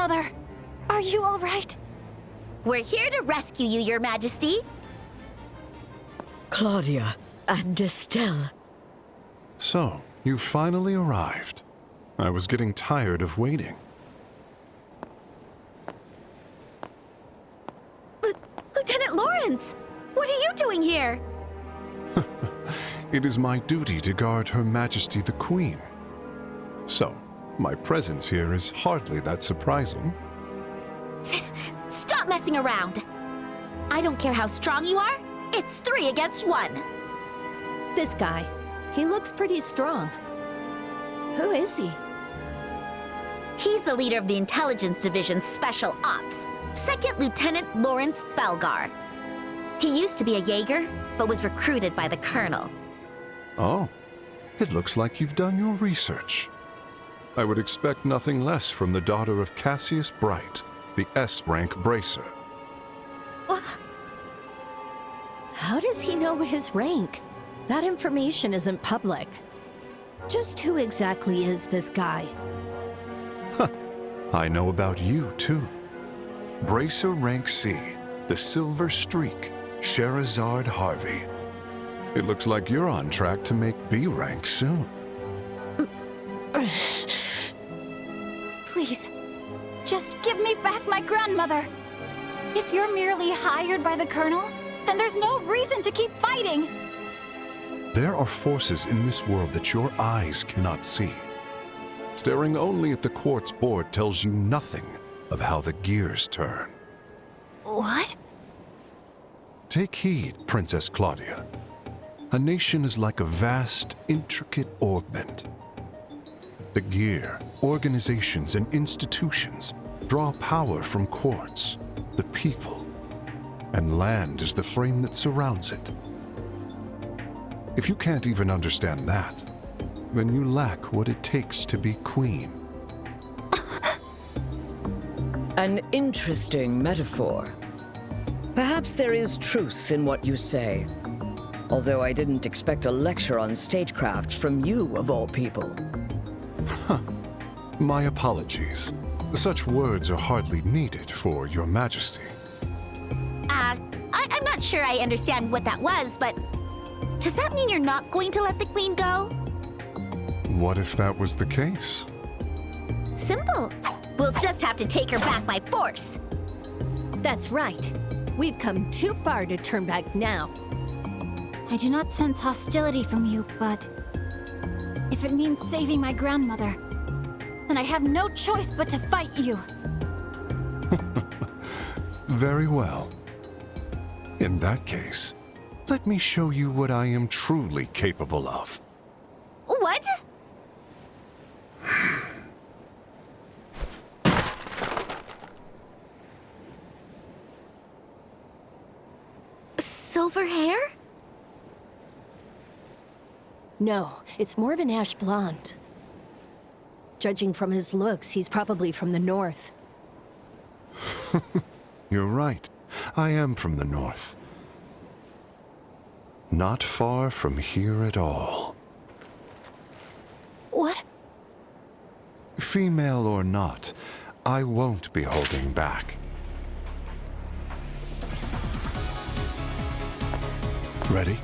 grandmother! Are you all right? We're here to rescue you, Your Majesty. Claudia and Estelle. So, you finally arrived. I was getting tired of waiting. Lieutenant Lawrence! What are you doing here? It is my duty to guard Her Majesty the Queen. So, my presence here is hardly that surprising. Stop messing around! I don't care how strong you are, it's 3 against 1. This guy, he looks pretty strong. Who is he? He's the leader of the Intelligence Division's Special Ops, 2nd Lieutenant Lawrence Belgar. He used to be a Jaeger, but was recruited by the Colonel. Oh, it looks like you've done your research. I would expect nothing less from the daughter of Cassius Bright, the S-rank bracer. How does he know his rank? That information isn't public. Just who exactly is this guy? I know about you, too. Bracer Rank C, the Silver Streak, Sherazard Harvey. It looks like you're on track to make B rank soon. Please, just give me back my grandmother. If you're merely hired by the Colonel, then there's no reason to keep fighting. There are forces in this world that your eyes cannot see. Staring only at the quartz board tells you nothing of how the gears turn. What? Take heed, Princess Claudia. A nation is like a vast, intricate augment. The gear, organizations, and institutions draw power from quartz, the people, and land is the frame that surrounds it. If you can't even understand that, then you lack what it takes to be queen. An interesting metaphor. Perhaps there is truth in what you say. Although I didn't expect a lecture on stagecraft from you, of all people. My apologies. Such words are hardly needed for Your Majesty. I'm not sure I understand what that was, but does that mean you're not going to let the Queen go? What if that was the case? Simple. We'll just have to take her back by force. That's right. We've come too far to turn back now. I do not sense hostility from you, but if it means saving my grandmother, then I have no choice but to fight you. Very well. In that case, let me show you what I am truly capable of. What? Silver hair? No, it's more of an ash blonde. Judging from his looks, he's probably from the north. You're right. I am from the north. Not far from here at all. What? Female or not, I won't be holding back. Ready?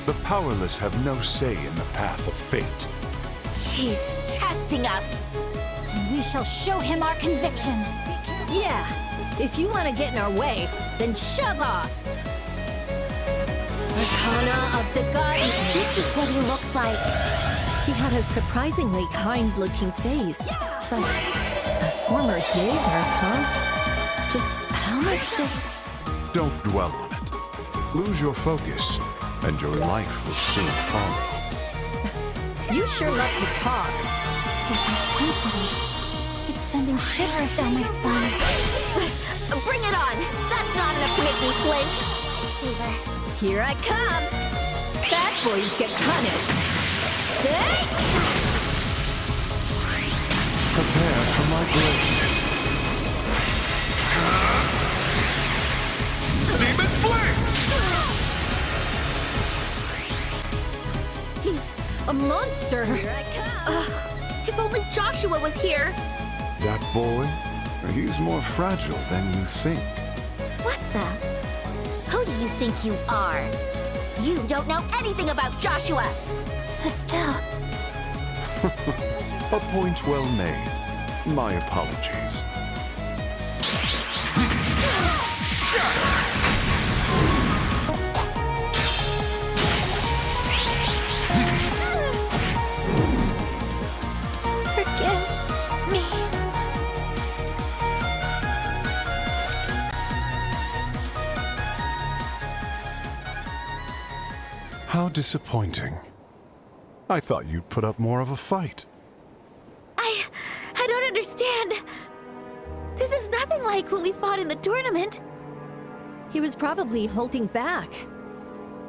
The powerless have no say in the path of fate. He's testing us. We shall show him our conviction. Yeah, if you want to get in our way, then shove off. Arcana of the gods. This is what he looks like. He had a surprisingly kind-looking face. But a former Jaeger, huh? Just how much does... Don't dwell on it. Lose your focus, and your life will soon follow. You sure love to talk. His intensity. It's sending shivers down my spine. Bring it on. That's not enough to make me flinch. Here I come. Bad boys get punished. Say? Prepare for my blade. Demon Flames! He A monster! If only Joshua was here! That boy? He's more fragile than you think. What the? Who do you think you are? You don't know anything about Joshua! Estelle. A point well made. My apologies. Forgive me. How disappointing. I thought you'd put up more of a fight. I don't understand. This is nothing like when we fought in the tournament. He was probably holding back.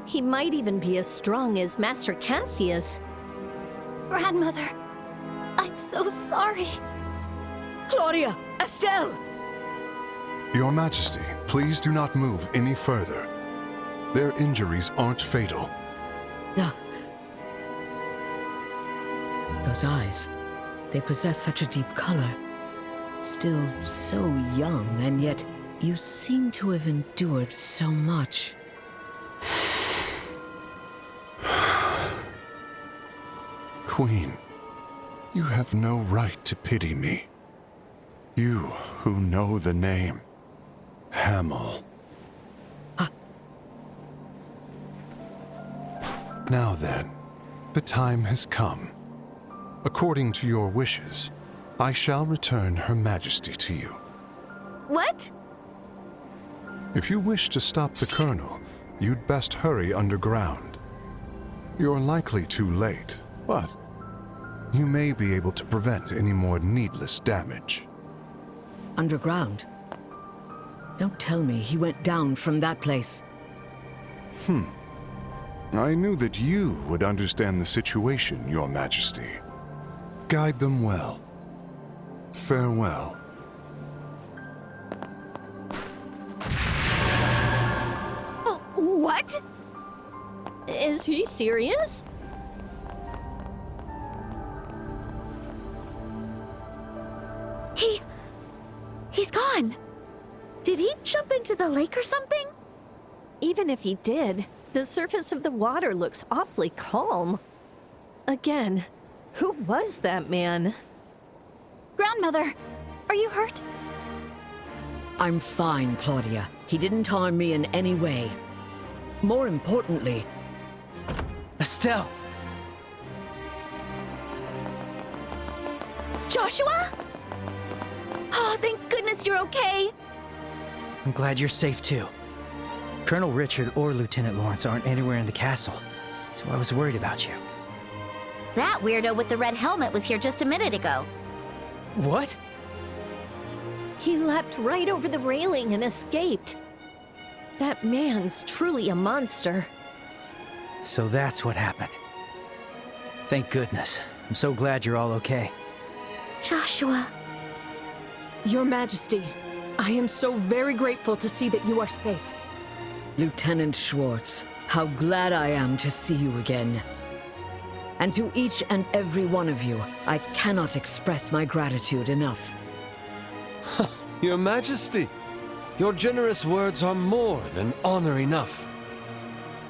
He might even be as strong as Master Cassius. Grandmother, I'm so sorry. Claudia! Estelle! Your Majesty, please do not move any further. Their injuries aren't fatal. No. Those eyes, they possess such a deep color. Still so young, and yet you seem to have endured so much. Queen, you have no right to pity me. You who know the name Hamel. Now then, the time has come. According to your wishes, I shall return Her Majesty to you. What? If you wish to stop the Colonel, you'd best hurry underground. You're likely too late, but you may be able to prevent any more needless damage. Underground? Don't tell me he went down from that place. I knew that you would understand the situation, Your Majesty. Guide them well. Farewell. What? Is he serious? He's gone. Did he jump into the lake or something? Even if he did, the surface of the water looks awfully calm. Again, who was that man? Grandmother, are you hurt? I'm fine, Claudia. He didn't harm me in any way. More importantly, Estelle! Joshua? Oh, thank goodness you're okay. I'm glad you're safe too. Colonel Richard or Lieutenant Lawrence aren't anywhere in the castle, so I was worried about you. That weirdo with the red helmet was here just a minute ago. What? He leapt right over the railing and escaped. That man's truly a monster. So that's what happened. Thank goodness. I'm so glad you're all okay. Joshua. Your Majesty, I am so very grateful to see that you are safe. Lieutenant Schwartz, how glad I am to see you again. And to each and every one of you, I cannot express my gratitude enough. Your Majesty, your generous words are more than honor enough.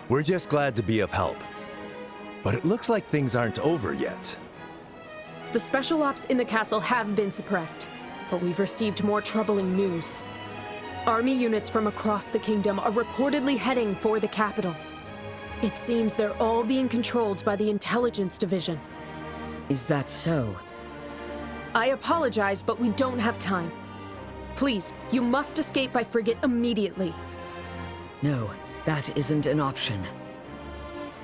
We're just glad to be of help. But it looks like things aren't over yet. The special ops in the castle have been suppressed, but we've received more troubling news. Army units from across the kingdom are reportedly heading for the capital. It seems they're all being controlled by the intelligence division. Is that so? I apologize, but we don't have time. Please, you must escape by frigate immediately. No, that isn't an option.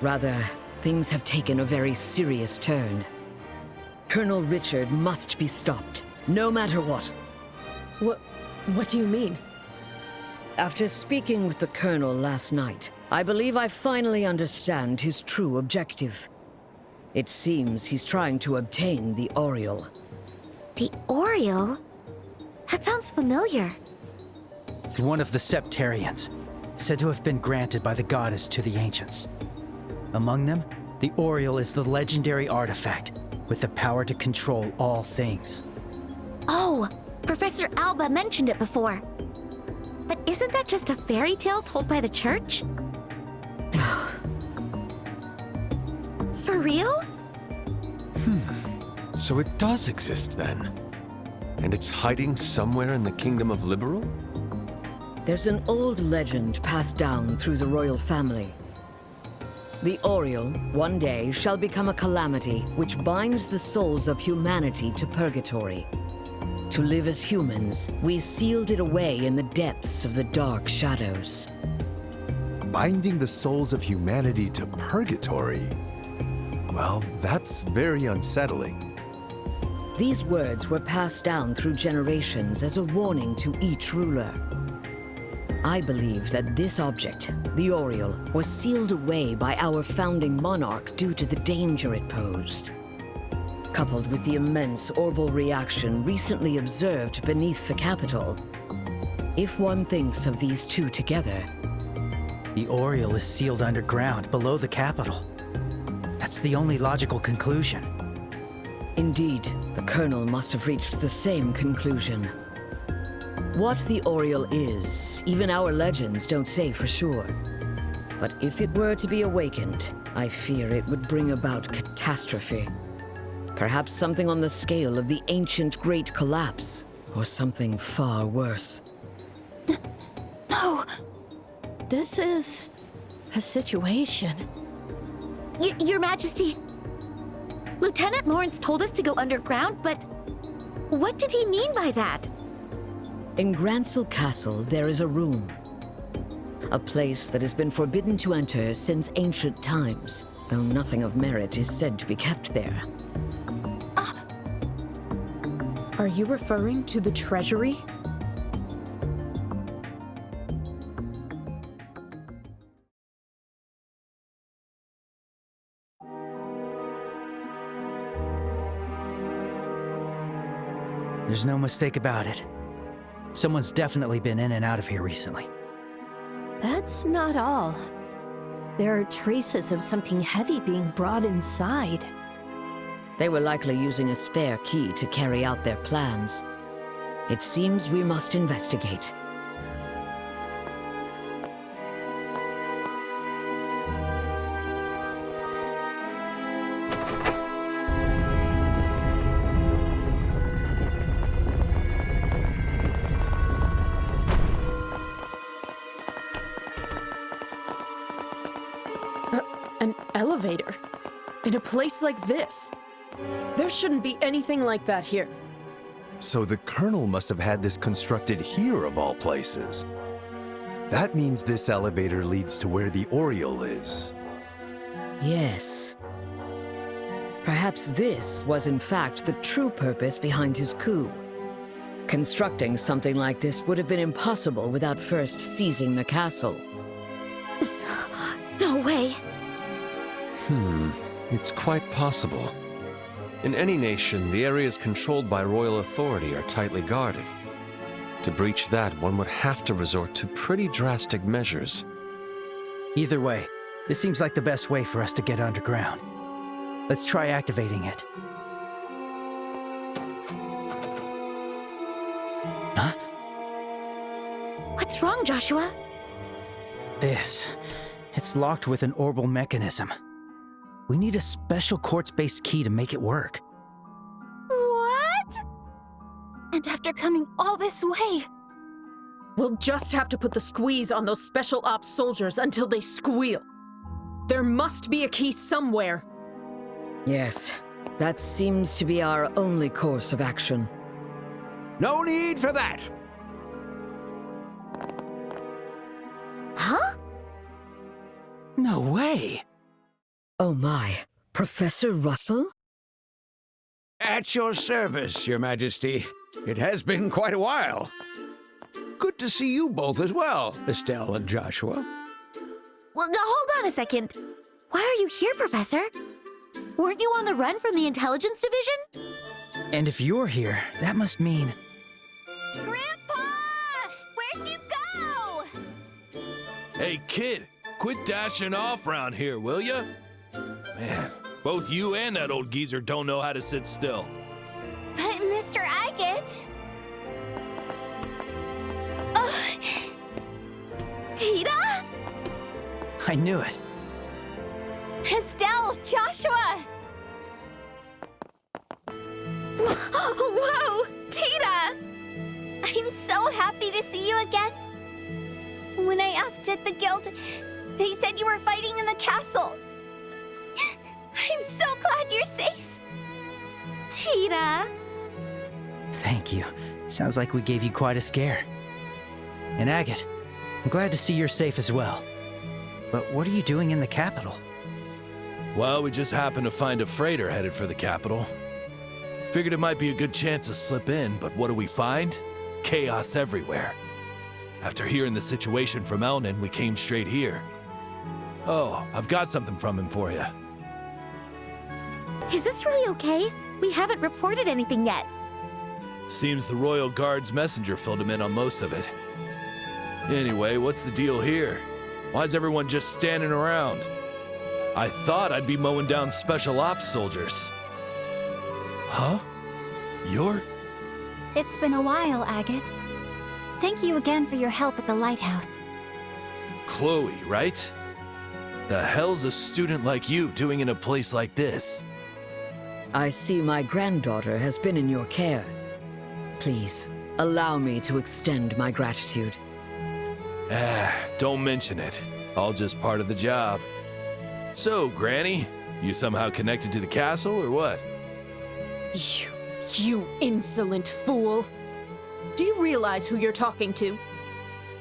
Rather, things have taken a very serious turn. Colonel Richard must be stopped, no matter what. What do you mean? After speaking with the Colonel last night, I believe I finally understand his true objective. It seems he's trying to obtain the Oriole. The Oriole? That sounds familiar. It's one of the Septarians, said to have been granted by the goddess to the ancients. Among them, The Oriole is the legendary artifact with the power to control all things. Oh, Professor Alba mentioned it before. But isn't that just a fairy tale told by the church? For real? So it does exist then. And it's hiding somewhere in the Kingdom of Liberal? There's an old legend passed down through the royal family. The Oriole, one day, shall become a calamity which binds the souls of humanity to purgatory. To live as humans, we sealed it away in the depths of the dark shadows. Binding the souls of humanity to purgatory? Well, that's very unsettling. These words were passed down through generations as a warning to each ruler. I believe that this object, the Oriole, was sealed away by our founding monarch due to the danger it posed. Coupled with the immense orbital reaction recently observed beneath the capital, if one thinks of these two together... The Oriole is sealed underground below the capital. That's the only logical conclusion. Indeed, the Colonel must have reached the same conclusion. What the Oriole is, even our legends don't say for sure. But if it were to be awakened, I fear it would bring about catastrophe. Perhaps something on the scale of the ancient Great Collapse, or something far worse. No! This is a situation. Your Majesty, Lieutenant Lawrence told us to go underground, but what did he mean by that? In Grancel Castle, there is a room. A place that has been forbidden to enter since ancient times, though nothing of merit is said to be kept there. Are you referring to the treasury? There's no mistake about it. Someone's definitely been in and out of here recently. That's not all. There are traces of something heavy being brought inside. They were likely using a spare key to carry out their plans. It seems we must investigate. An elevator? In a place like this? There shouldn't be anything like that here. So the Colonel must have had this constructed here of all places. That means this elevator leads to where the Oriole is. Yes. Perhaps this was in fact the true purpose behind his coup. Constructing something like this would have been impossible without first seizing the castle. No way. It's quite possible. In any nation, the areas controlled by royal authority are tightly guarded. To breach that, one would have to resort to pretty drastic measures. Either way, this seems like the best way for us to get underground. Let's try activating it. Huh? What's wrong, Joshua? It's locked with an orbital mechanism. We need a special quartz-based key to make it work. What? And after coming all this way, We'll just have to put the squeeze on those special ops soldiers until they squeal. There must be a key somewhere. Yes, that seems to be our only course of action. No need for that! Huh? No way! Oh my, Professor Russell? At your service, Your Majesty. It has been quite a while. Good to see you both as well, Estelle and Joshua. Well, now, hold on a second. Why are you here, Professor? Weren't you on the run from the Intelligence Division? And if you're here, that must mean... Grandpa! Where'd you go? Hey, kid, quit dashing off around here, will ya? Man, both you and that old geezer don't know how to sit still. But Mr. Agate... Oh. Tita? I knew it. Estelle, Joshua! Whoa, Tita! I'm so happy to see you again. When I asked at the guild, they said you were fighting in the castle. I'm so glad you're safe. Tita! Thank you. Sounds like we gave you quite a scare. And Agate, I'm glad to see you're safe as well. But what are you doing in the capital? Well, we just happened to find a freighter headed for the capital. Figured it might be a good chance to slip in, but what do we find? Chaos everywhere. After hearing the situation from Elnan, we came straight here. Oh, I've got something from him for you. Is this really okay? We haven't reported anything yet. Seems the Royal Guard's messenger filled him in on most of it. Anyway, what's the deal here? Why's everyone just standing around? I thought I'd be mowing down special ops soldiers. Huh? You're... It's been a while, Agate. Thank you again for your help at the lighthouse. Chloe, right? The hell's a student like you doing in a place like this? I see my granddaughter has been in your care. Please, allow me to extend my gratitude. Don't mention it. All just part of the job. So, Granny, you somehow connected to the castle, or what? You insolent fool! Do you realize who you're talking to?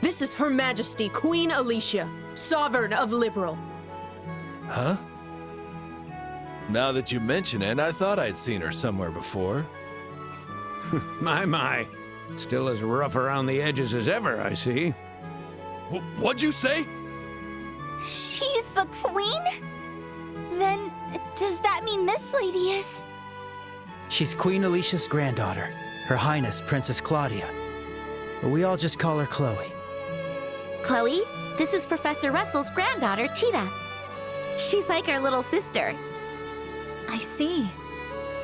This is Her Majesty Queen Alicia, Sovereign of Liberal. Huh? Now that you mention it, I thought I'd seen her somewhere before. My. Still as rough around the edges as ever, I see. What'd you say? She's the queen? Then, does that mean this lady is? She's Queen Alicia's granddaughter, Her Highness Princess Claudia. But we all just call her Chloe. Chloe, this is Professor Russell's granddaughter, Tita. She's like our little sister. I see.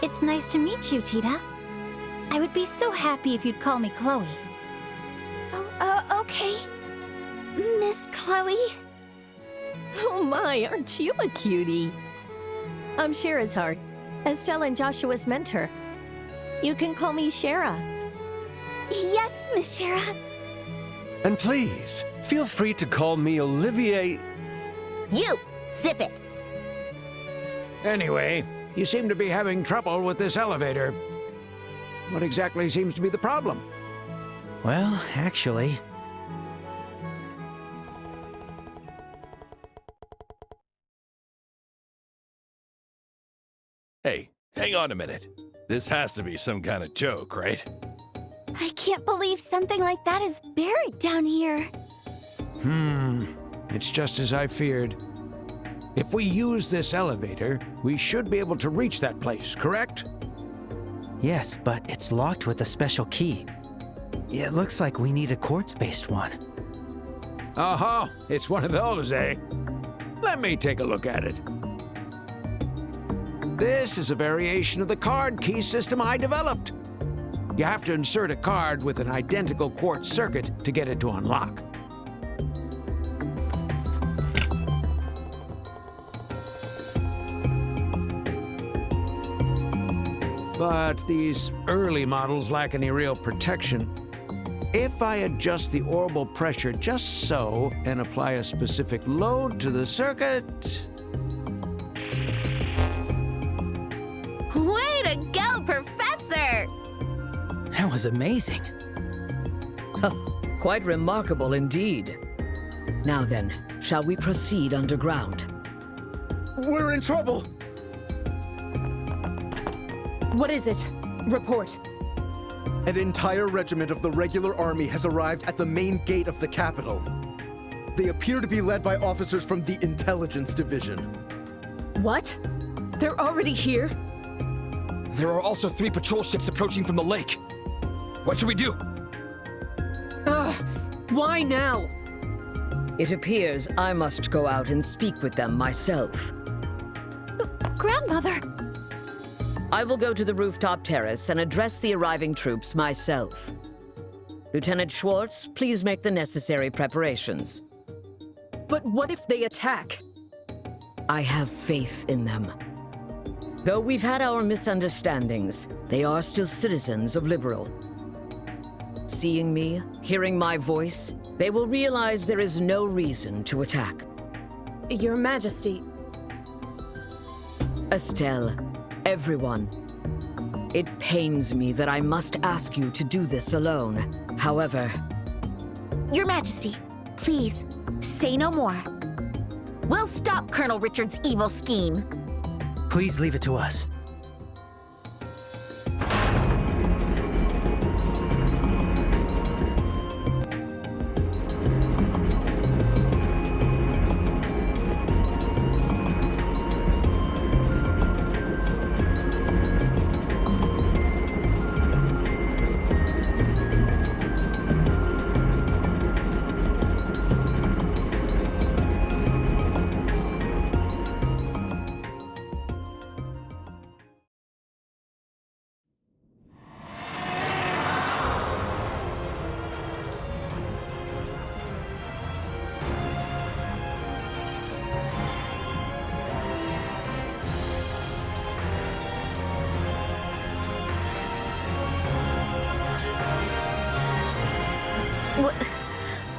It's nice to meet you, Tita. I would be so happy if you'd call me Chloe. Oh, okay. Miss Chloe. Oh my, aren't you a cutie? I'm Sherazard, Estelle and Joshua's mentor. You can call me Shara. Yes, Miss Shara. And please, feel free to call me Olivier. You! Zip it! Anyway, you seem to be having trouble with this elevator. What exactly seems to be the problem? Well, actually... Hey, hang on a minute. This has to be some kind of joke, right? I can't believe something like that is buried down here. It's just as I feared. If we use this elevator, we should be able to reach that place, correct? Yes, but it's locked with a special key. It looks like we need a quartz-based one. Oh, it's one of those, eh? Let me take a look at it. This is a variation of the card key system I developed. You have to insert a card with an identical quartz circuit to get it to unlock. But these early models lack any real protection. If I adjust the orbital pressure just so and apply a specific load to the circuit... Way to go, Professor! That was amazing. Quite remarkable indeed. Now then, shall we proceed underground? We're in trouble! What is it? Report. An entire regiment of the regular army has arrived at the main gate of the capital. They appear to be led by officers from the intelligence division. What? They're already here? There are also 3 patrol ships approaching from the lake. What should we do? Why now? It appears I must go out and speak with them myself. Grandmother! I will go to the rooftop terrace and address the arriving troops myself. Lieutenant Schwartz, please make the necessary preparations. But what if they attack? I have faith in them. Though we've had our misunderstandings, they are still citizens of Liberal. Seeing me, hearing my voice, they will realize there is no reason to attack. Your Majesty. Estelle, everyone. It pains me that I must ask you to do this alone. However... Your Majesty, please, say no more. We'll stop Colonel Richard's evil scheme. Please leave it to us.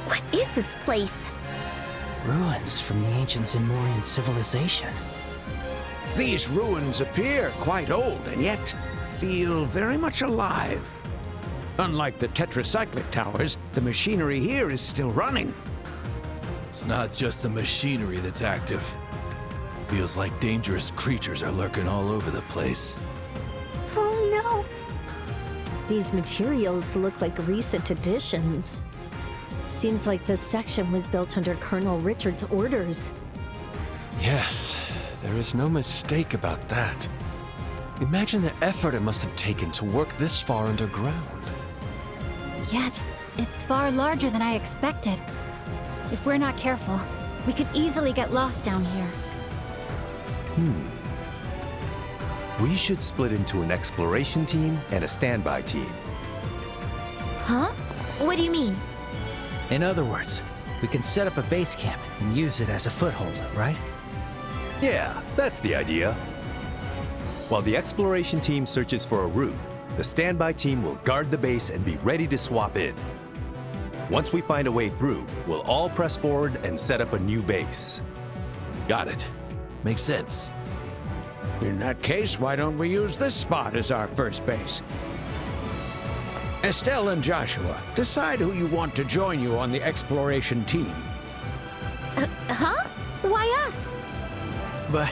What is this place? Ruins from the ancient Zemorian civilization. These ruins appear quite old and yet feel very much alive. Unlike the tetracyclic towers, the machinery here is still running. It's not just the machinery that's active. Feels like dangerous creatures are lurking all over the place. Oh no! These materials look like recent additions. Seems like this section was built under Colonel Richard's orders. Yes, there is no mistake about that. Imagine the effort it must have taken to work this far underground. Yet, it's far larger than I expected. If we're not careful, we could easily get lost down here. We should split into an exploration team and a standby team. Huh? What do you mean? In other words, we can set up a base camp and use it as a foothold, right? Yeah, that's the idea. While the exploration team searches for a route, the standby team will guard the base and be ready to swap in. Once we find a way through, we'll all press forward and set up a new base. Got it. Makes sense. In that case, why don't we use this spot as our first base? Estelle and Joshua, decide who you want to join you on the exploration team. Huh? Why us? But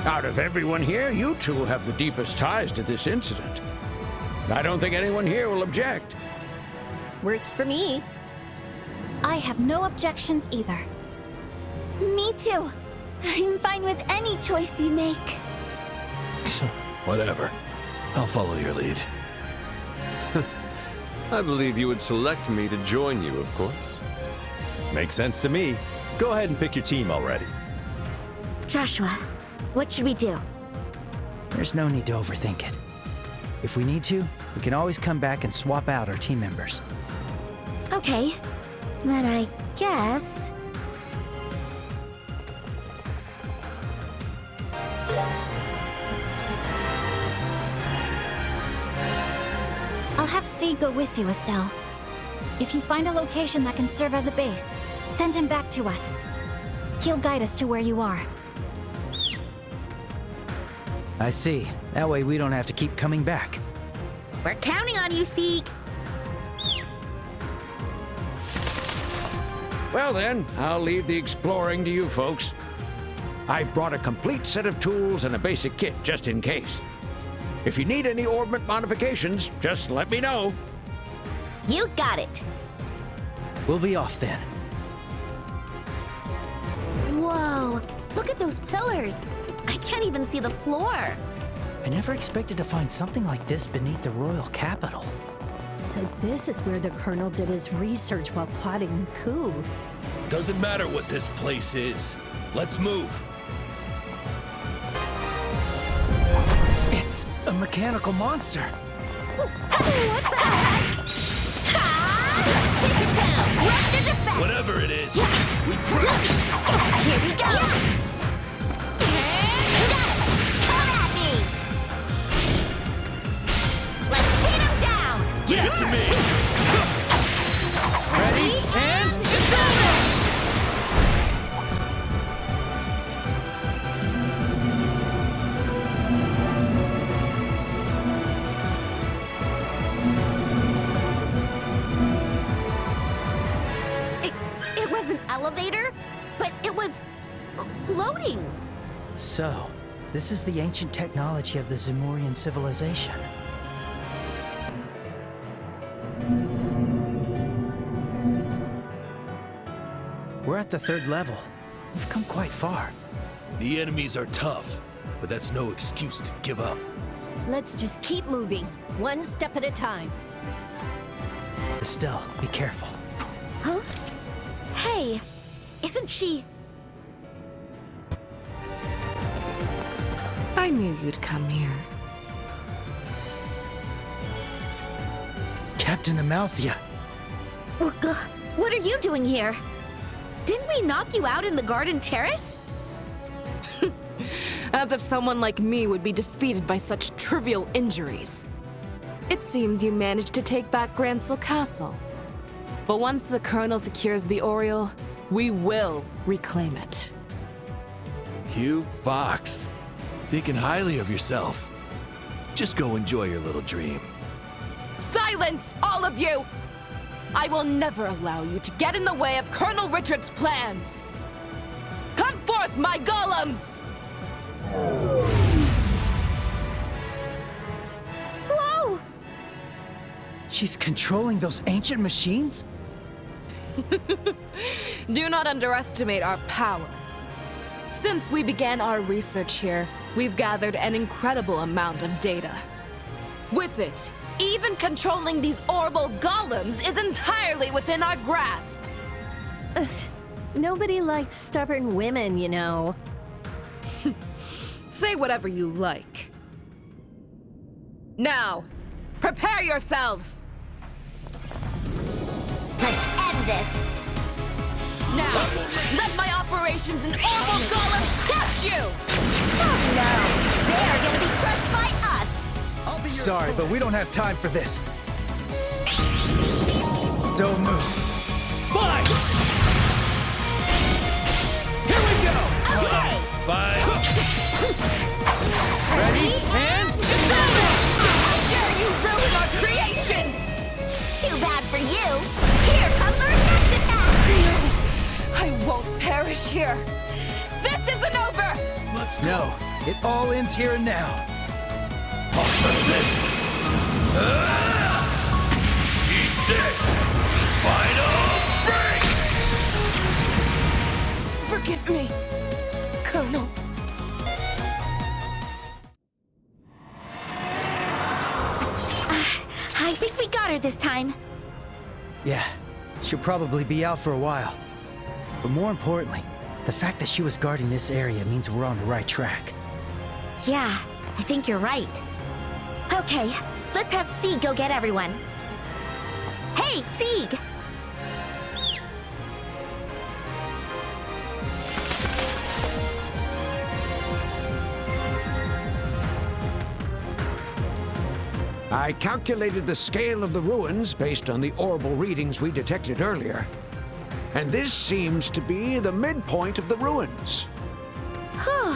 Out of everyone here, you two have the deepest ties to this incident. I don't think anyone here will object. Works for me. I have no objections either. Me too. I'm fine with any choice you make. Whatever. I'll follow your lead. I believe you would select me to join you, of course. Makes sense to me. Go ahead and pick your team already. Joshua, what should we do? there's no need to overthink it. If we need to, we can always come back and swap out our team members. Okay, then I guess... I'll have C go with you, Estelle. If you find a location that can serve as a base, send him back to us. He'll guide us to where you are. I see. That way we don't have to keep coming back. We're counting on you, Seek. Well then, I'll leave the exploring to you folks. I've brought a complete set of tools and a basic kit just in case. If you need any orbit modifications, just let me know. You got it. We'll be off then. Whoa, look at those pillars. I can't even see the floor. I never expected to find something like this beneath the royal capital. So this is where the Colonel did his research while plotting the coup. Doesn't matter what this place is. Let's move. It's a mechanical monster. What the heck? Take it down! Run to defense! Whatever it is, we crush it. Here we go! Got it! Come at me! Let's beat him down! Give it to me. Ready? And it's over! It was an elevator, but it was floating. So, this is the ancient technology of the Zemurian civilization. We're at the 3rd level. We've come quite far. The enemies are tough, but that's no excuse to give up. Let's just keep moving, one step at a time. Estelle, be careful. Huh? Hey, isn't she... I knew you'd come here. Captain Amalthea. What are you doing here? Didn't we knock you out in the garden terrace? As if someone like me would be defeated by such trivial injuries. It seems you managed to take back Gransel Castle. But once the Colonel secures the Oriole, we will reclaim it. You fox. Thinking highly of yourself. Just go enjoy your little dream. Silence, all of you! I will never allow you to get in the way of Colonel Richard's plans! Come forth, my golems! Whoa! She's controlling those ancient machines? Do not underestimate our power. Since we began our research here, we've gathered an incredible amount of data. With it, even controlling these orbital golems is entirely within our grasp. Nobody likes stubborn women, you know. Say whatever you like. Now, prepare yourselves! Let's end this! Now, let my operations in orbital golems crush you! Oh no! They are gonna be crushed by us! Sorry, but we don't have time for this. Don't move. Fight! Here we go! Okay! Fight! Ready? And It's over! How dare you ruin our creations! Too bad for you! Here comes our next attack! I won't perish here! This isn't over! Let's go. no, it all ends here and now. This. Eat this! Final break! Forgive me, Colonel. I think we got her this time. Yeah, she'll probably be out for a while. But more importantly, the fact that she was guarding this area means we're on the right track. Yeah, I think you're right. Okay, let's have Sieg go get everyone. Hey, Sieg! I calculated the scale of the ruins based on the orbital readings we detected earlier. And this seems to be the midpoint of the ruins. Whew,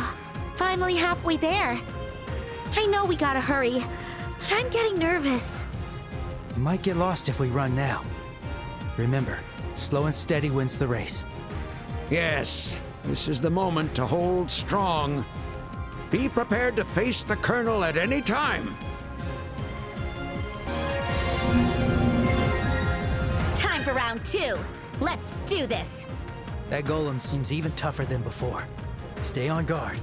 finally halfway there. I know we gotta hurry, but I'm getting nervous. We might get lost if we run now. Remember, slow and steady wins the race. Yes, this is the moment to hold strong. Be prepared to face the Colonel at any time. Time for round 2. Let's do this. That golem seems even tougher than before. Stay on guard.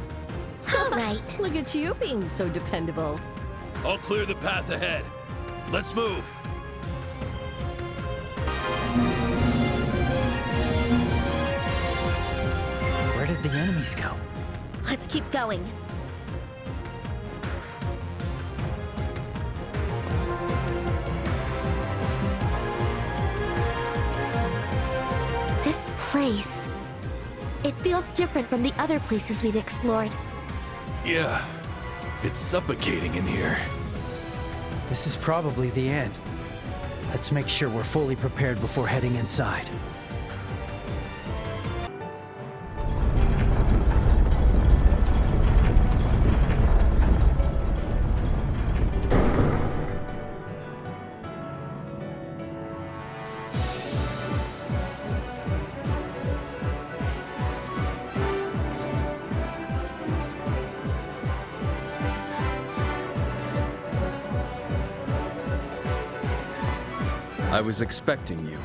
All right. Look at you being so dependable. I'll clear the path ahead. Let's move. Where did the enemies go? Let's keep going. place. It feels different from the other places we've explored. Yeah, it's suffocating in here. This is probably the end. Let's make sure we're fully prepared before heading inside. I was expecting you.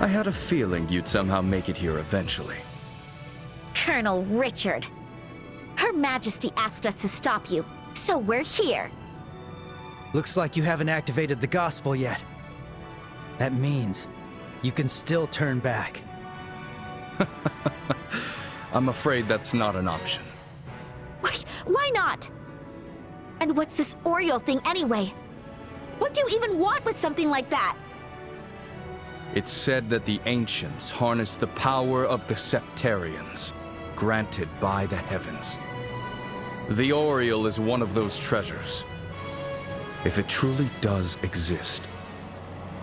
I had a feeling you'd somehow make it here eventually. Colonel Richard. Her Majesty asked us to stop you, so we're here. Looks like you haven't activated the gospel yet. That means you can still turn back. I'm afraid that's not an option. Wait, why not? And what's this Oriole thing anyway? What do you even want with something like that? It's said that the ancients harnessed the power of the Septarians, granted by the heavens. The Oriole is one of those treasures. If it truly does exist,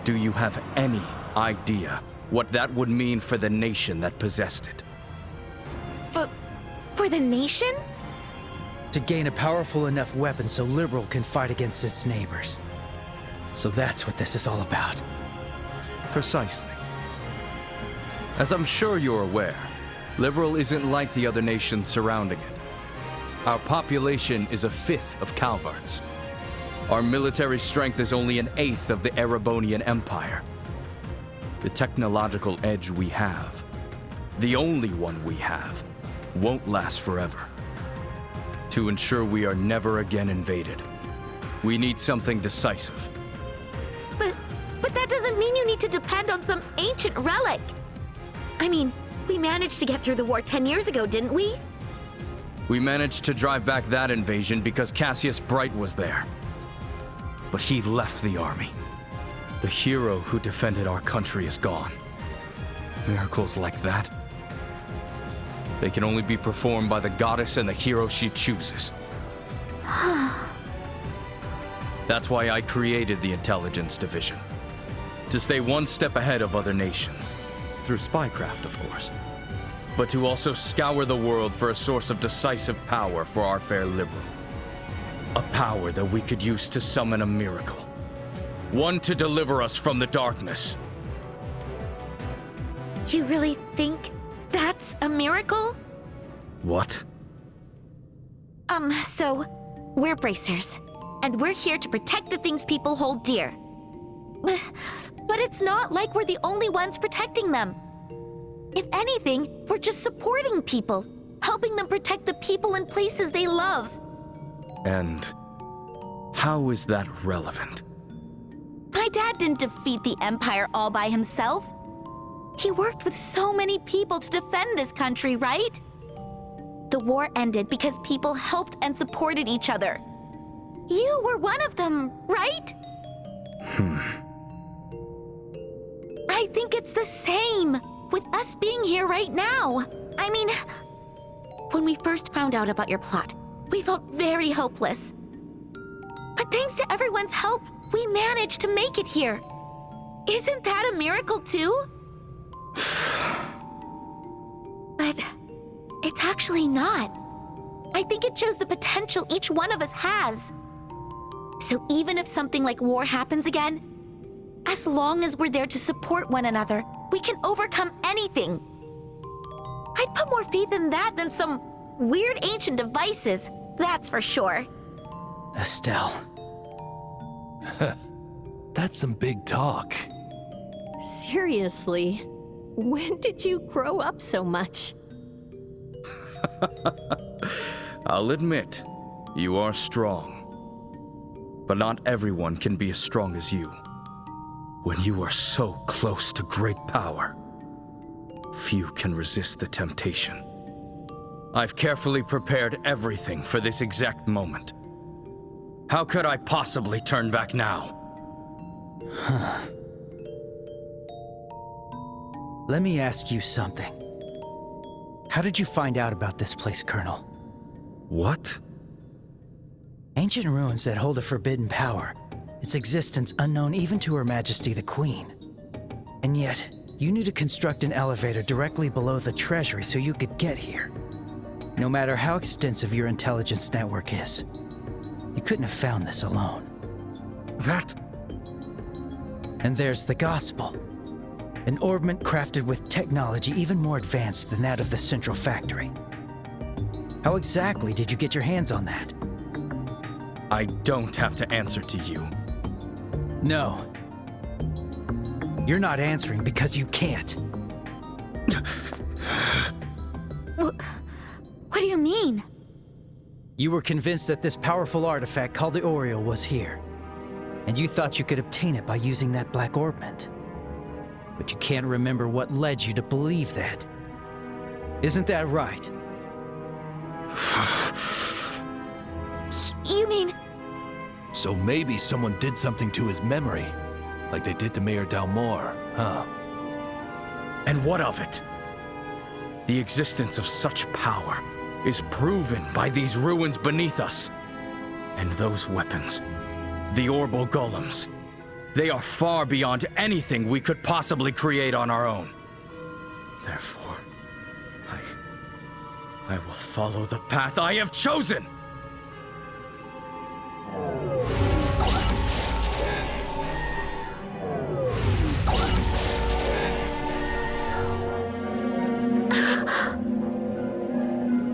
do you have any idea what that would mean for the nation that possessed it? For the nation? To gain a powerful enough weapon so Liberal can fight against its neighbors. So that's what this is all about. Precisely. As I'm sure you're aware, Liberal isn't like the other nations surrounding it. Our population is a fifth of Calvard's. Our military strength is only an eighth of the Erebonian Empire. The technological edge we have, the only one we have, won't last forever. To ensure we are never again invaded, we need something decisive. But that doesn't mean you need to depend on some ancient relic. I mean, we managed to get through the war 10 years ago, didn't we? We managed to drive back that invasion because Cassius Bright was there. But he left the army. The hero who defended our country is gone. Miracles like that, they can only be performed by the goddess and the hero she chooses. That's why I created the Intelligence Division. To stay one step ahead of other nations. Through spycraft, of course. But to also scour the world for a source of decisive power for our fair Liberal. A power that we could use to summon a miracle. One to deliver us from the darkness. You really think that's a miracle? What? So, we're bracers. And we're here to protect the things people hold dear. But it's not like we're the only ones protecting them. If anything, we're just supporting people, helping them protect the people and places they love. And how is that relevant? My dad didn't defeat the Empire all by himself. He worked with so many people to defend this country, right? The war ended because people helped and supported each other. You were one of them, right? I think it's the same with us being here right now. I mean, when we first found out about your plot, we felt very hopeless. But thanks to everyone's help, we managed to make it here. Isn't that a miracle too? But it's actually not. I think it shows the potential each one of us has. So even if something like war happens again, as long as we're there to support one another, we can overcome anything. I'd put more faith in that than some weird ancient devices, that's for sure. Estelle. That's some big talk. Seriously, when did you grow up so much? I'll admit, you are strong. But not everyone can be as strong as you. When you are so close to great power, few can resist the temptation. I've carefully prepared everything for this exact moment. How could I possibly turn back now? Let me ask you something. How did you find out about this place, Colonel? What? Ancient ruins that hold a forbidden power. Its existence unknown even to Her Majesty the Queen. And yet, you knew to construct an elevator directly below the treasury so you could get here. No matter how extensive your intelligence network is, you couldn't have found this alone. That... And there's the Gospel. An orbment crafted with technology even more advanced than that of the Central Factory. How exactly did you get your hands on that? I don't have to answer to you. No. You're not answering because you can't. What do you mean? You were convinced that this powerful artifact called the Oriole was here. And you thought you could obtain it by using that black orbment. But you can't remember what led you to believe that. Isn't that right? You mean... So maybe someone did something to his memory, like they did to Mayor Dalmor, huh? And what of it? The existence of such power is proven by these ruins beneath us. And those weapons, the Orbal Golems, they are far beyond anything we could possibly create on our own. Therefore, I will follow the path I have chosen!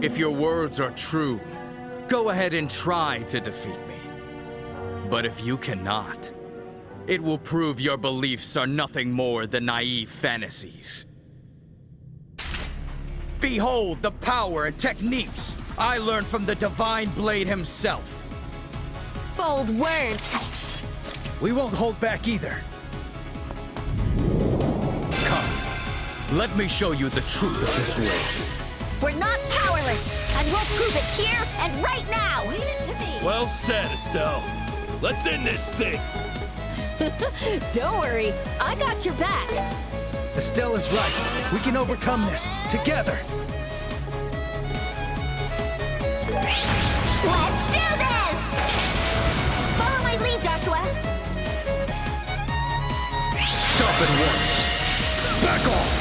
If your words are true, go ahead and try to defeat me. But if you cannot, it will prove your beliefs are nothing more than naive fantasies. Behold the power and techniques I learned from the Divine Blade himself. Bold words. We won't hold back either. Come, let me show you the truth of this world. We're not powerless, and we'll prove it here and right now! Leave it to me! Well said, Estelle. Let's end this thing. Don't worry, I got your backs. Estelle is right. We can overcome this together. Let's do this! Follow my lead, Joshua. Stop at once. Back off.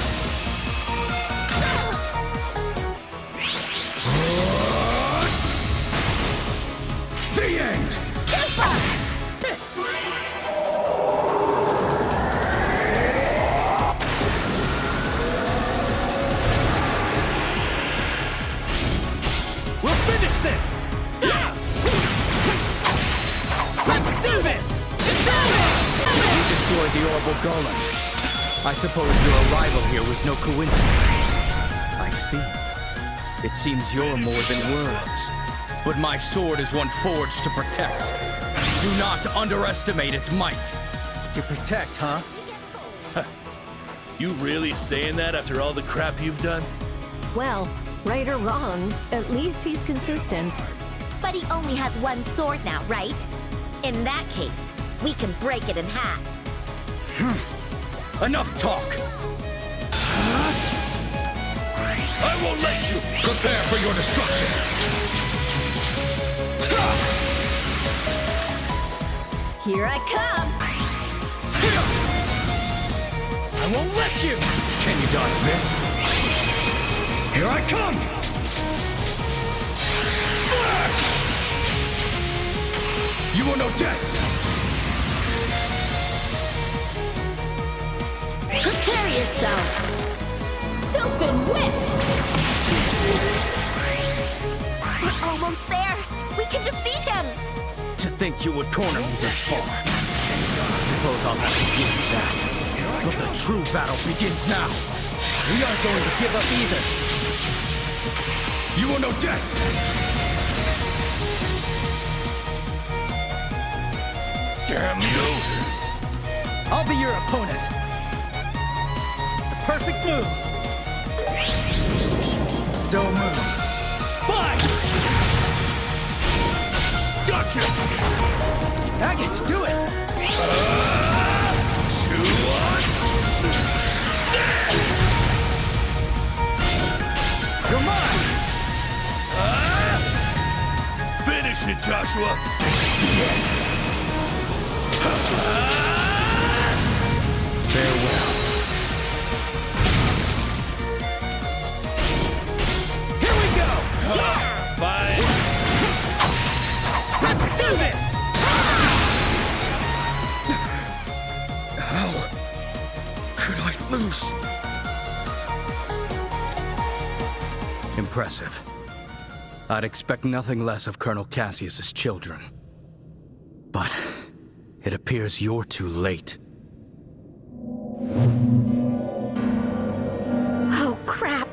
The end! Too far! We'll finish this! Yes! Let's do this! It's over! You destroyed the Orbal Golem. I suppose your arrival here was no coincidence. I see. It seems you're more than words. But my sword is one forged to protect. Do not underestimate its might. To protect, huh? You really saying that after all the crap you've done? Well, right or wrong, at least he's consistent. But he only has one sword now, right? In that case, we can break it in half. Enough talk! I won't let you! Prepare for your destruction! Here I come! I won't let you! Can you dodge this? Here I come! Slash! You will know death! Prepare yourself! Sylphin Whip! We're almost there! We can defeat him! To think you would corner me this far. I suppose I'll have to deal with that. But the true battle begins now. We aren't going to give up either. You will know death! Damn you! I'll be your opponent. The perfect move. Don't move. Fight! Gotcha! Agate, do it! Chew on this! Joshua! Farewell. Here we go! Fine. Let's do this! How could I lose? Impressive. I'd expect nothing less of Colonel Cassius's children. But it appears you're too late. Oh, crap.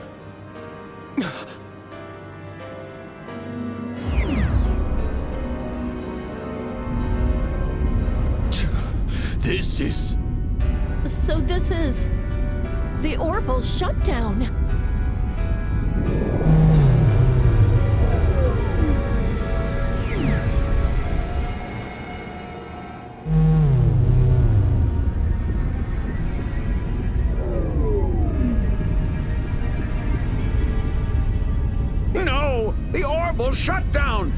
This is... So this is... the Orbital shutdown. No! The orb shut down!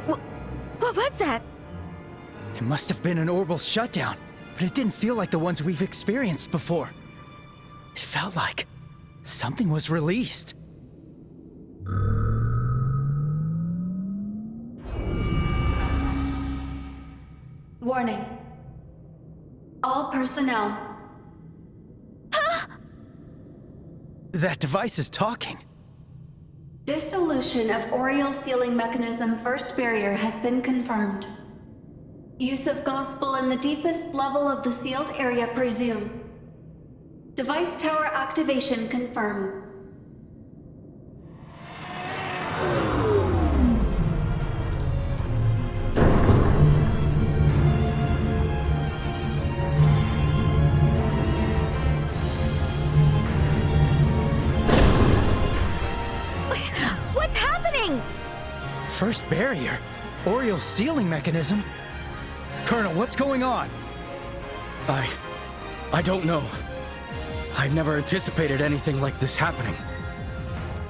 What was that? It must have been an orbital shutdown, but it didn't feel like the ones we've experienced before. It felt like something was released. Warning. All personnel. That device is talking. Dissolution of Oriole sealing mechanism first barrier has been confirmed. Use of gospel in the deepest level of the sealed area presumed. Device tower activation confirmed. What's happening? First barrier? Oriole sealing mechanism? Colonel, what's going on? I don't know. I've never anticipated anything like this happening.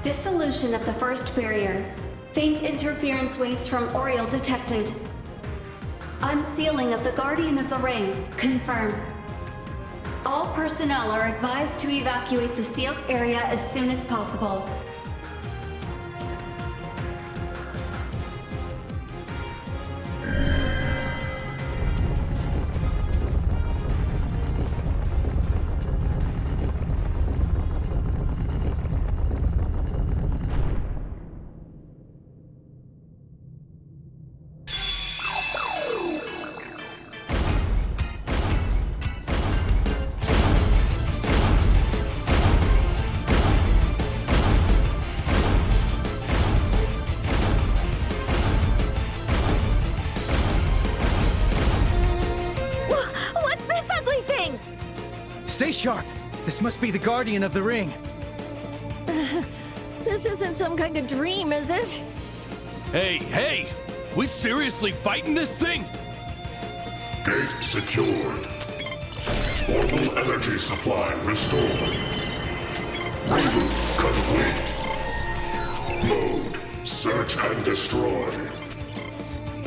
Dissolution of the first barrier. Faint interference waves from Oriole detected. Unsealing of the Guardian of the Ring confirmed. All personnel are advised to evacuate the sealed area as soon as possible. What's this ugly thing? Stay sharp. This must be the Guardian of the Ring. This isn't some kind of dream, is it? Hey! We seriously fighting this thing? Gate secured. Orbital energy supply restored. Reboot complete. Mode, search and destroy.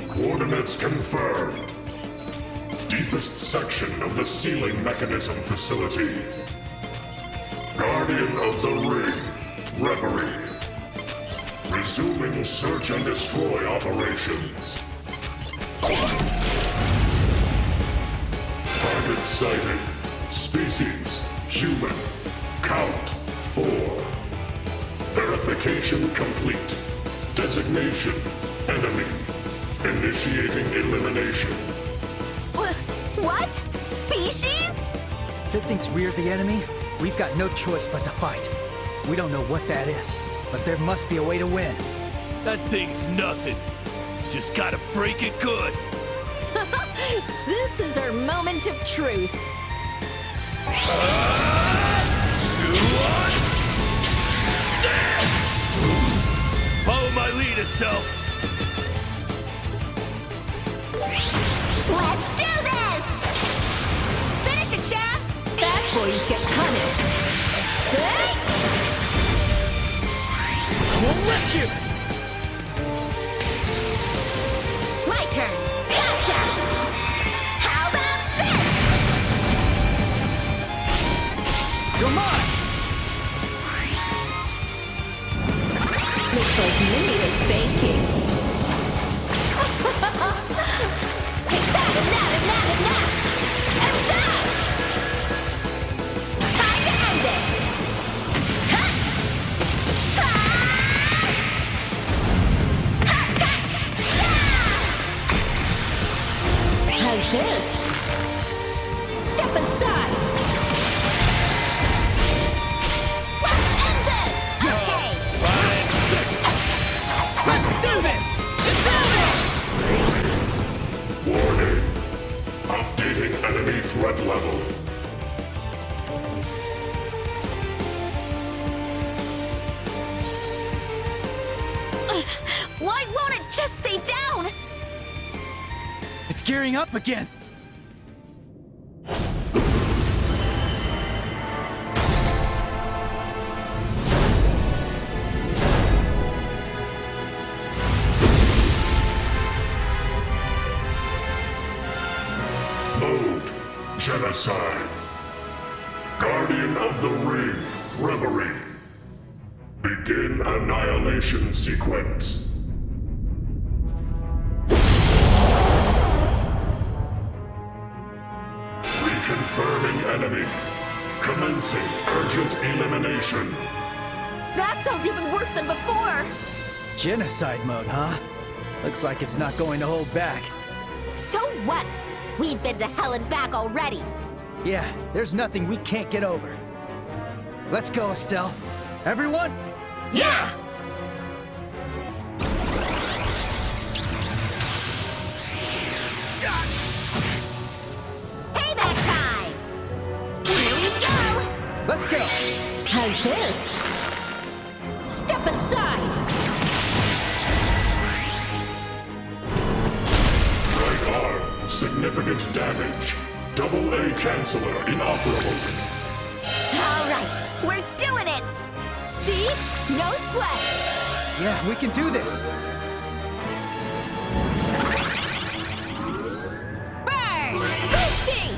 Coordinates confirmed. Deepest section of the sealing mechanism facility. Guardian of the Ring, Reverie. Resuming search and destroy operations. Target sighted. Species, human. Count, 4. Verification complete. Designation, enemy. Initiating elimination. What? Species? If it thinks we're the enemy, we've got no choice but to fight. We don't know what that is, but there must be a way to win. That thing's nothing. Just gotta break it good. This is our moment of truth. Follow my lead, Estelle. Let's do this! Finish it, champ! Bad boys get punished. Won't let you! My turn! Gotcha! How about this? You're mine! Looks like Minnie is baking. Take that and that and that and that! And that! Time to end it! Ha! Ha! Ha-ta! Yeah! How's this? Step aside! Let's end this! Okay! Let's do this! It's over! Warning. Updating enemy threat level. Why won't it just stay down? It's gearing up again! Mode. Genocide. Guardian of the Ring. Reverie. Begin annihilation sequence. Reconfirming enemy. Commencing urgent elimination. That sounds even worse than before. Genocide mode, huh? Looks like it's not going to hold back. So what? We've been to hell and back already. Yeah, there's nothing we can't get over. Let's go, Estelle. Everyone? Yeah! Payback time! Here we go! Let's go! How's this? Step aside! Right arm. Significant damage. Double A canceller inoperable. All right, we're doing it! See? No sweat! Yeah, we can do this! Burn! Boosting!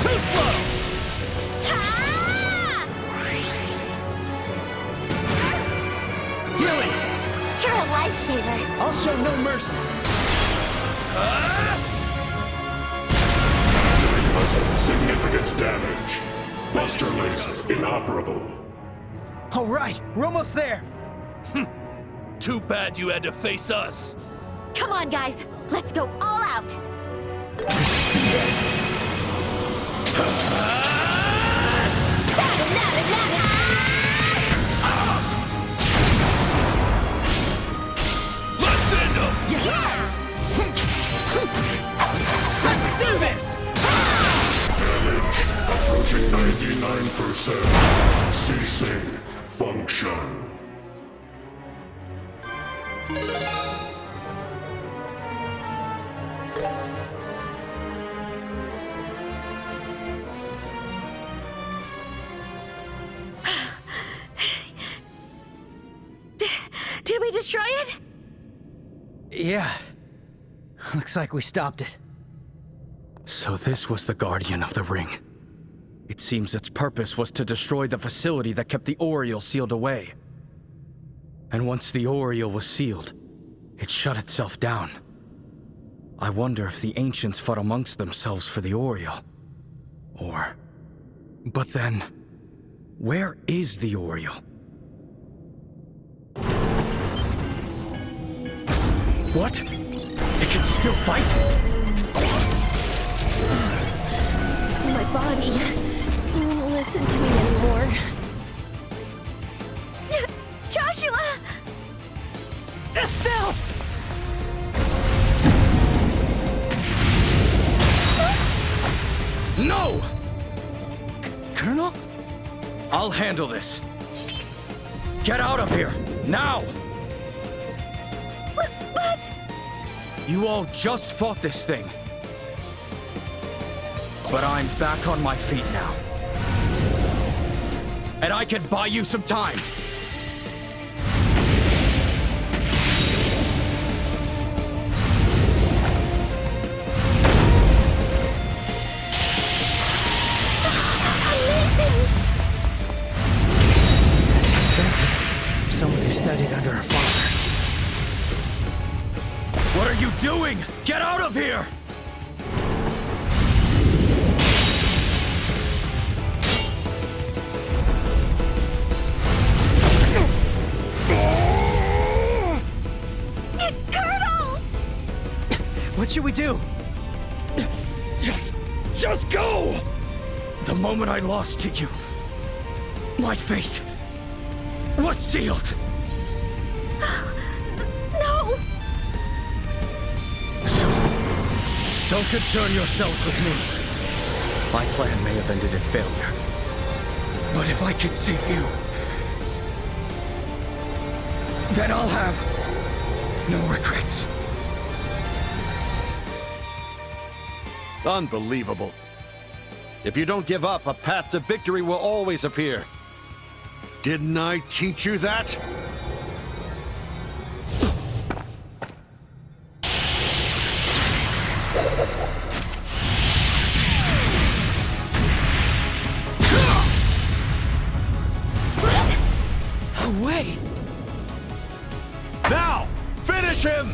Too slow! Ah! Healing! You're a lifesaver. I'll show no mercy! Significant damage. Buster laser inoperable. All right, we're almost there! Too bad you had to face us. Come on, guys. Let's go all out. Let's end them! Let's do this! Damage approaching 99%. Ceasing function. Did we destroy it? Yeah. Looks like we stopped it. So this was the Guardian of the Ring. It seems its purpose was to destroy the facility that kept the Oriole sealed away. And once the Oriole was sealed, it shut itself down. I wonder if the ancients fought amongst themselves for the Oriole. Or... But then, where is the Oriole? What? It can still fight? My body won't listen to me anymore. Joshua! Estelle! No! Colonel? I'll handle this. Get out of here, now! But... You all just fought this thing. But I'm back on my feet now. And I can buy you some time. As expected, from someone who studied under her father. What are you doing? Get out of here! What should we do? Just go! The moment I lost to you, my fate was sealed. No! So, don't concern yourselves with me. My plan may have ended in failure. But if I can save you, then I'll have no regrets. Unbelievable. If you don't give up, a path to victory will always appear. Didn't I teach you that? No way! Now! Finish him!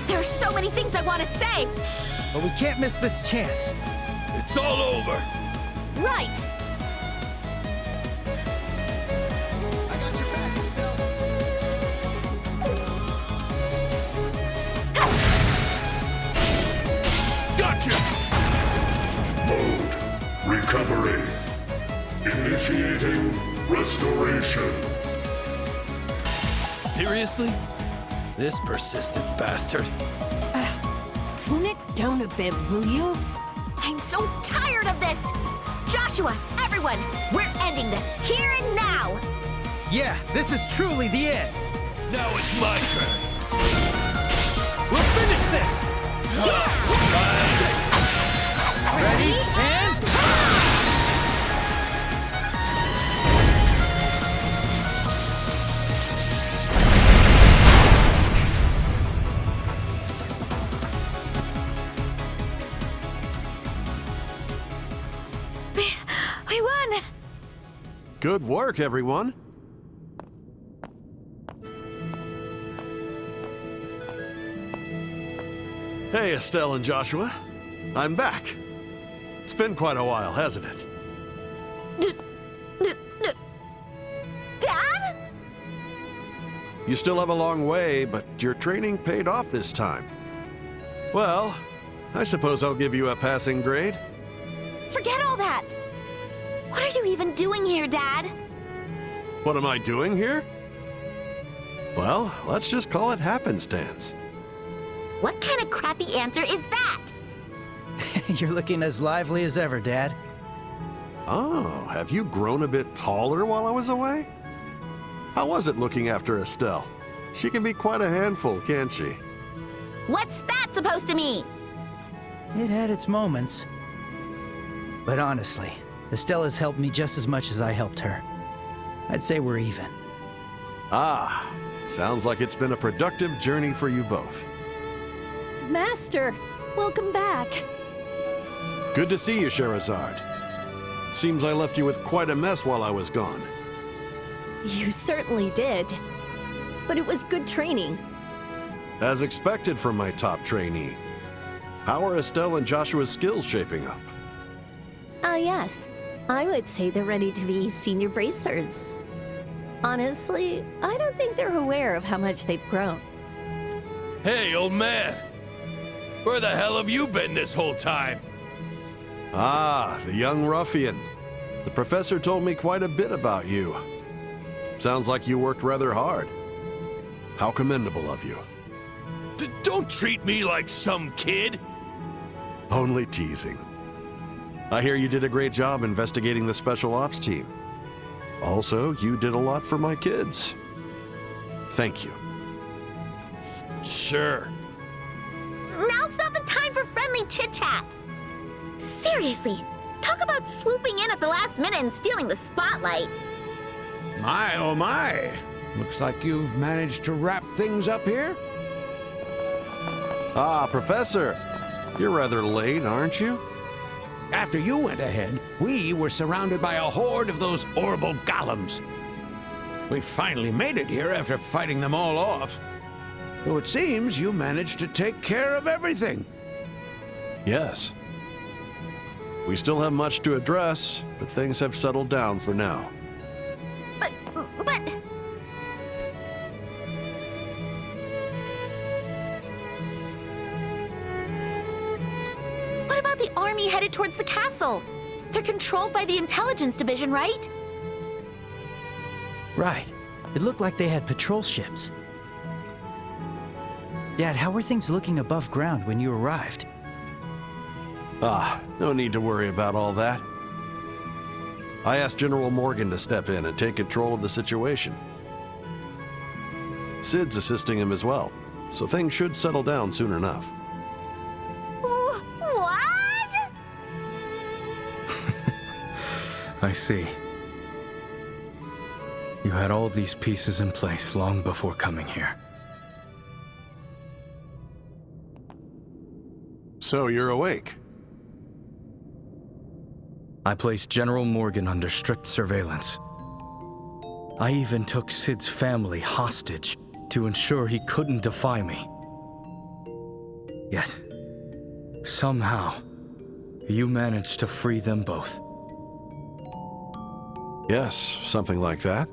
There's so many things I want to say! But we can't miss this chance. It's all over. Right! I got your back, Estelle. Gotcha! Mode Recovery. Initiating Restoration. Seriously? This persistent bastard. Tone it down a bit, will you? I'm so tired of this! Joshua, everyone, we're ending this here and now! Yeah, this is truly the end. Now it's my turn. We'll finish this. Ready and We won! Good work, everyone. Hey, Estelle and Joshua. I'm back. It's been quite a while, hasn't it? Dad? You still have a long way, but your training paid off this time. Well, I suppose I'll give you a passing grade. Forget all that! What are you even doing here, Dad? What am I doing here? Well, let's just call it happenstance. What kind of crappy answer is that? You're looking as lively as ever, Dad. Oh, have you grown a bit taller while I was away? How was it looking after Estelle? She can be quite a handful, can't she? What's that supposed to mean? It had its moments. But honestly, Estelle has helped me just as much as I helped her. I'd say we're even. Ah, sounds like it's been a productive journey for you both. Master, welcome back. Good to see you, Sherazard. Seems I left you with quite a mess while I was gone. You certainly did. But it was good training. As expected from my top trainee. How are Estelle and Joshua's skills shaping up? Yes. I would say they're ready to be senior bracers. Honestly, I don't think they're aware of how much they've grown. Hey, old man. Where the hell have you been this whole time? Ah, the young ruffian. The professor told me quite a bit about you. Sounds like you worked rather hard. How commendable of you. Don't treat me like some kid. Only teasing. I hear you did a great job investigating the Special Ops team. Also, you did a lot for my kids. Thank you. Sure. Now friendly chit-chat. Seriously, talk about swooping in at the last minute and stealing the spotlight. My, oh my. Looks like you've managed to wrap things up here. Ah, Professor. You're rather late, aren't you? After you went ahead, we were surrounded by a horde of those horrible golems. We finally made it here after fighting them all off. Though it seems you managed to take care of everything. Yes. We still have much to address, but things have settled down for now. But... What about the army headed towards the castle? They're controlled by the intelligence division, right? Right. It looked like they had patrol ships. Dad, how were things looking above ground when you arrived? Ah, no need to worry about all that. I asked General Morgan to step in and take control of the situation. Sid's assisting him as well, so things should settle down soon enough. What? I see. You had all these pieces in place long before coming here. So you're awake? I placed General Morgan under strict surveillance. I even took Sid's family hostage to ensure he couldn't defy me. Yet, somehow, you managed to free them both. Yes, something like that.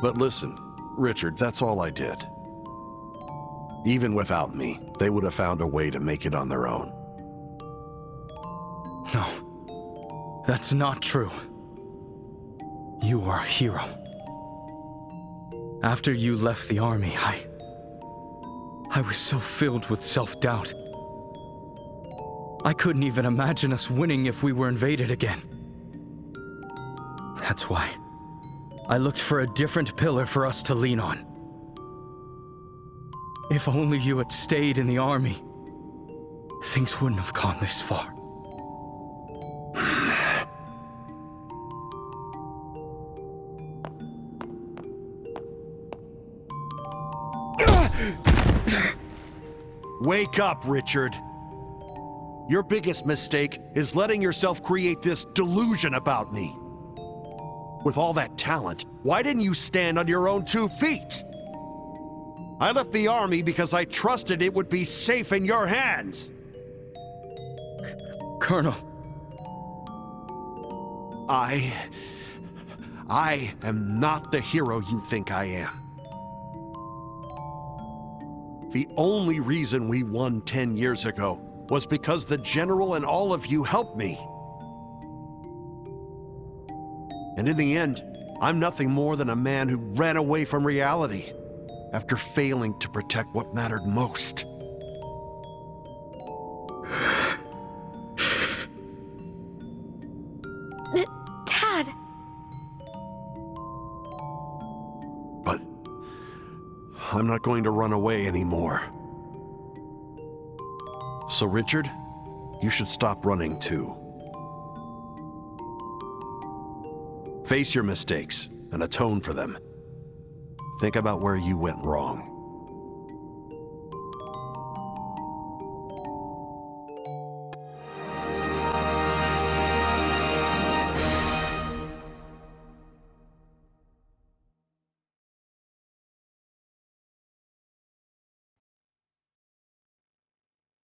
But listen, Richard, that's all I did. Even without me, they would have found a way to make it on their own. No, that's not true. You are a hero. After you left the army, I was so filled with self-doubt. I couldn't even imagine us winning if we were invaded again. That's why I looked for a different pillar for us to lean on. If only you had stayed in the army, things wouldn't have gone this far. Wake up, Richard. Your biggest mistake is letting yourself create this delusion about me. With all that talent, why didn't you stand on your own 2 feet? I left the army because I trusted it would be safe in your hands. Colonel. I am not the hero you think I am. The only reason we won 10 years ago was because the General and all of you helped me. And in the end, I'm nothing more than a man who ran away from reality after failing to protect what mattered most. Dad. But I'm not going to run away anymore. So, Richard, you should stop running too. Face your mistakes and atone for them. Think about where you went wrong.